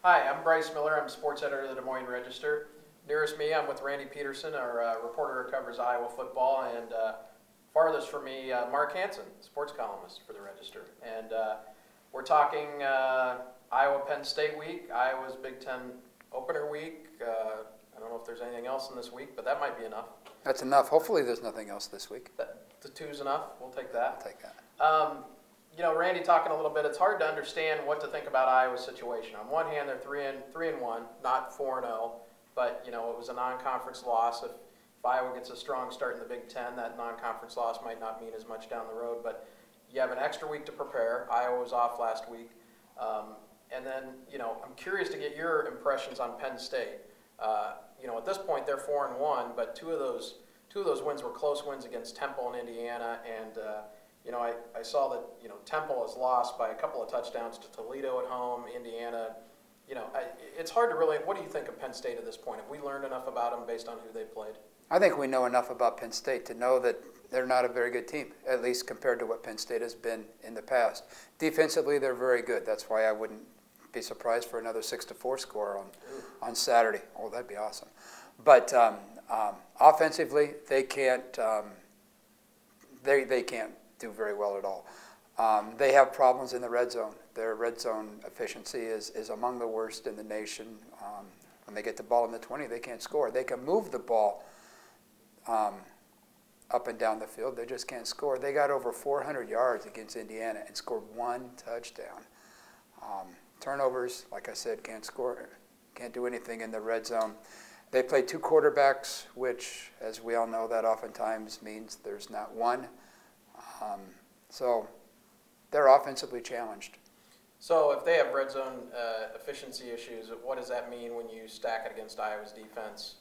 Hi, I'm Bryce Miller. I'm sports editor of the Des Moines Register. Nearest me, I'm with Randy Peterson, our reporter who covers Iowa football, and farthest from me, Mark Hansen, sports columnist for the Register. And we're talking Iowa Penn State week, Iowa's Big Ten opener week. I don't know if there's anything else in this week, but that might be enough. That's enough. Hopefully there's nothing else this week. The two's enough. We'll take that. I'll take that. You know, Randy talking a little bit, it's hard to understand what to think about Iowa's situation. On one hand, they're 3-1, not 4-0, but you know, it was a non-conference loss. If Iowa gets a strong start in the Big Ten, that non-conference loss might not mean as much down the road, but you have an extra week to prepare. Iowa was off last week. And then, you know, I'm curious to get your impressions on Penn State. You know, at this point, they're 4-1, but two of those wins were close wins against Temple and Indiana, and you know, I saw that, you know, Temple has lost by a couple of touchdowns to Toledo at home, Indiana. You know, it's hard to really, what do you think of Penn State at this point? Have we learned enough about them based on who they played? I think we know enough about Penn State to know that they're not a very good team, at least compared to what Penn State has been in the past. Defensively, they're very good. That's why I wouldn't be surprised for another 6-4 score on Saturday. Oh, that'd be awesome. But offensively, they can't do very well at all. They have problems in the red zone. Their red zone efficiency is among the worst in the nation. When they get the ball in the 20, they can't score. They can move the ball up and down the field. They just can't score. They got over 400 yards against Indiana and scored one touchdown. Turnovers, like I said, can't score. Can't do anything in the red zone. They play two quarterbacks, which, as we all know, that oftentimes means there's not one. So they're offensively challenged. So if they have red zone efficiency issues, what does that mean when you stack it against Iowa's defense?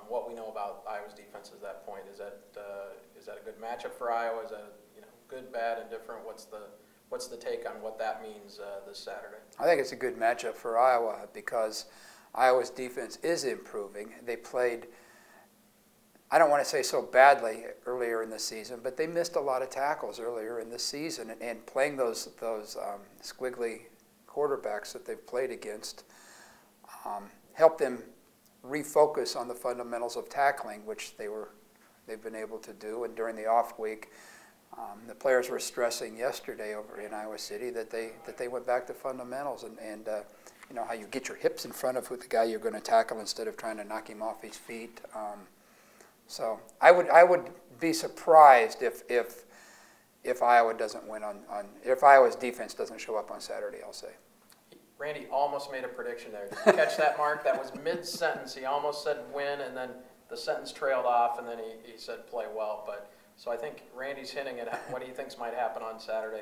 What we know about Iowa's defense at that point, is that a good matchup for Iowa? Is that, you know, good, bad, indifferent? What's the take on what that means this Saturday? I think it's a good matchup for Iowa because Iowa's defense is improving. They played, I don't want to say so badly earlier in the season, but they missed a lot of tackles earlier in the season, and playing those squiggly quarterbacks that they've played against helped them refocus on the fundamentals of tackling, which they've been able to do. And during the off week, the players were stressing yesterday over in Iowa City that they went back to fundamentals and you know, how you get your hips in front of the guy you're going to tackle instead of trying to knock him off his feet. So I would be surprised if Iowa doesn't win if Iowa's defense doesn't show up on Saturday, I'll say. Randy almost made a prediction there. Did you catch that, Mark? That was mid-sentence. He almost said win, and then the sentence trailed off, and then he said play well. But so I think Randy's hinting at what he thinks might happen on Saturday.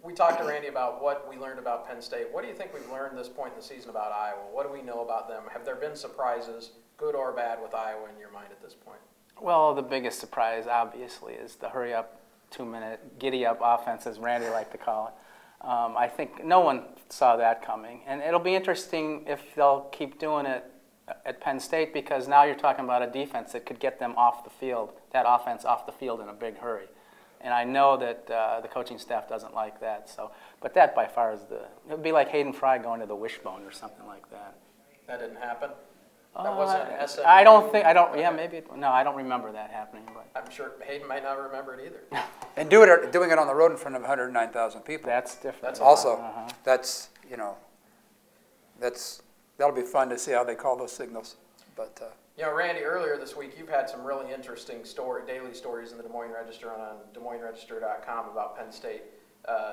We talked to Randy about what we learned about Penn State. What do you think we've learned at this point in the season about Iowa? What do we know about them? Have there been surprises, good or bad, with Iowa in your mind at this point? Well, the biggest surprise, obviously, is the hurry-up, 2-minute, giddy-up offense, as Randy liked to call it. I think no one saw that coming. And it'll be interesting if they'll keep doing it at Penn State, because now you're talking about a defense that could get them off the field, that offense off the field in a big hurry. And I know that the coaching staff doesn't like that. So, but that by far is it would be like Hayden Fry going to the wishbone or something like that. That didn't happen? That wasn't an SMU? Yeah, maybe, no, I don't remember that happening. But I'm sure Hayden might not remember it either. And doing it on the road in front of 109,000 people. That's different. That's also, that's, you know, that'll be fun to see how they call those signals. But you know, Randy, earlier this week, you've had some really interesting daily stories in the Des Moines Register and on DesMoinesRegister.com about Penn State.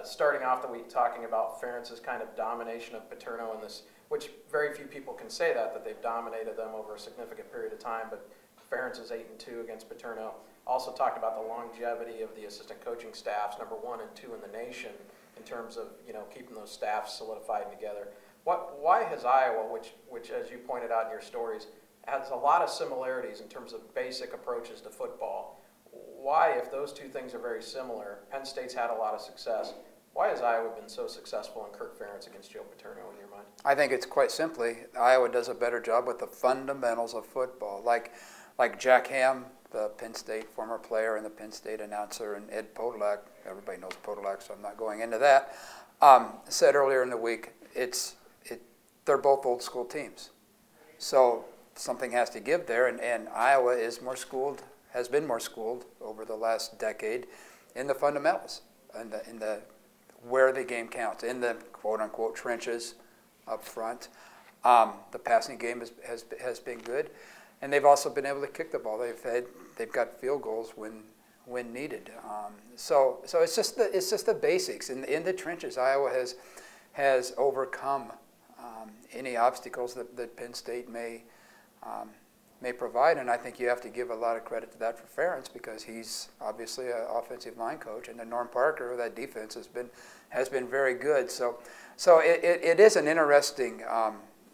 Starting off the week talking about Ferentz's kind of domination of Paterno in this, which very few people can say that they've dominated them over a significant period of time, but Ferentz is 8-2 against Paterno. Also talked about the longevity of the assistant coaching staffs, number 1 and 2 in the nation, in terms of, you know, keeping those staffs solidified and together. Why has Iowa, which as you pointed out in your stories, has a lot of similarities in terms of basic approaches to football, why, if those two things are very similar, Penn State's had a lot of success, why has Iowa been so successful in Kirk Ferentz against Joe Paterno in your mind? I think it's quite simply Iowa does a better job with the fundamentals of football. Like Jack Ham, the Penn State former player and the Penn State announcer, and Ed Podolak, everybody knows Podolak, so I'm not going into that, said earlier in the week, they're both old school teams. So something has to give there, and Iowa is more schooled, has been more schooled over the last decade in the fundamentals, in the where the game counts, in the quote-unquote trenches up front. The passing game has been good, and they've also been able to kick the ball. They've got field goals when needed. So it's just the basics. In the trenches, Iowa has overcome any obstacles that Penn State may provide, and I think you have to give a lot of credit to that for Ferentz, because he's obviously an offensive line coach, and then Norm Parker, that defense has been very good. So it is an interesting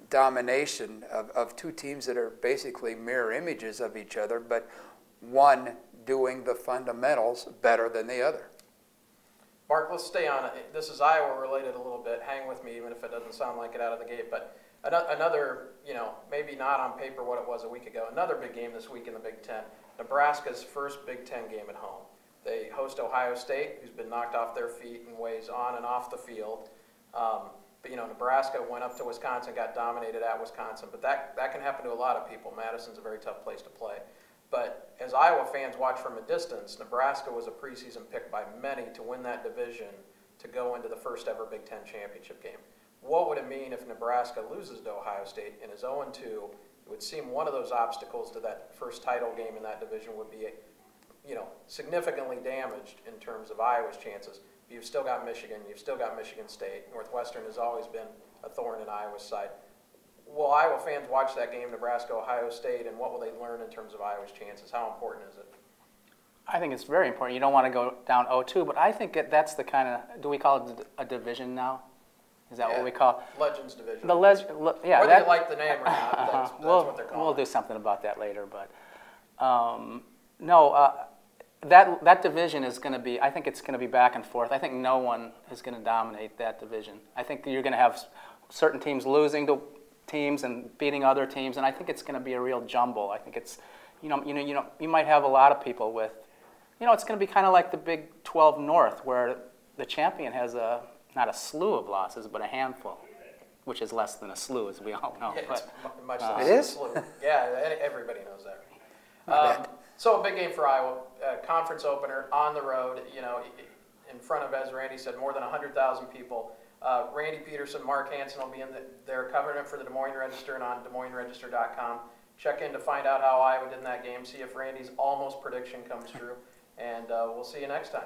domination of two teams that are basically mirror images of each other, but one doing the fundamentals better than the other. Mark, let's stay on it. This is Iowa related a little bit. Hang with me, even if it doesn't sound like it out of the gate. But another, maybe not on paper what it was a week ago, another big game this week in the Big Ten. Nebraska's first Big Ten game at home. They host Ohio State, who's been knocked off their feet in ways on and off the field. But Nebraska went up to Wisconsin, got dominated at Wisconsin. But that can happen to a lot of people. Madison's a very tough place to play. But as Iowa fans watch from a distance, Nebraska was a preseason pick by many to win that division, to go into the first ever Big Ten championship game. What would it mean if Nebraska loses to Ohio State and is 0-2? It would seem one of those obstacles to that first title game in that division would be, significantly damaged in terms of Iowa's chances. You've still got Michigan, you've still got Michigan State. Northwestern has always been a thorn in Iowa's side. Will Iowa fans watch that game, Nebraska-Ohio State, and what will they learn in terms of Iowa's chances? How important is it? I think it's very important. You don't want to go down 0-2, but I think that's the kind of, do we call it a division now? Is that what we call it? Legends division. Yeah. Whether you like the name or not, that's what they're calling it. We'll do something about that later, but that division is going to be, I think it's going to be back and forth. I think no one is going to dominate that division. I think you're going to have certain teams losing to teams and beating other teams, and I think it's going to be a real jumble. I think it's, you might have a lot of people with, it's going to be kind of like the Big 12 North, where the champion has not a slew of losses, but a handful, which is less than a slew, as we all know. Yeah, it's much less it than a is? slew. Yeah, everybody knows that. So a big game for Iowa, conference opener on the road. In front of, as Randy said, more than 100,000 people. Randy Peterson, Mark Hansen will be in there covering it for the Des Moines Register and on DesMoinesRegister.com. Check in to find out how Iowa did in that game. See if Randy's almost prediction comes true. And we'll see you next time.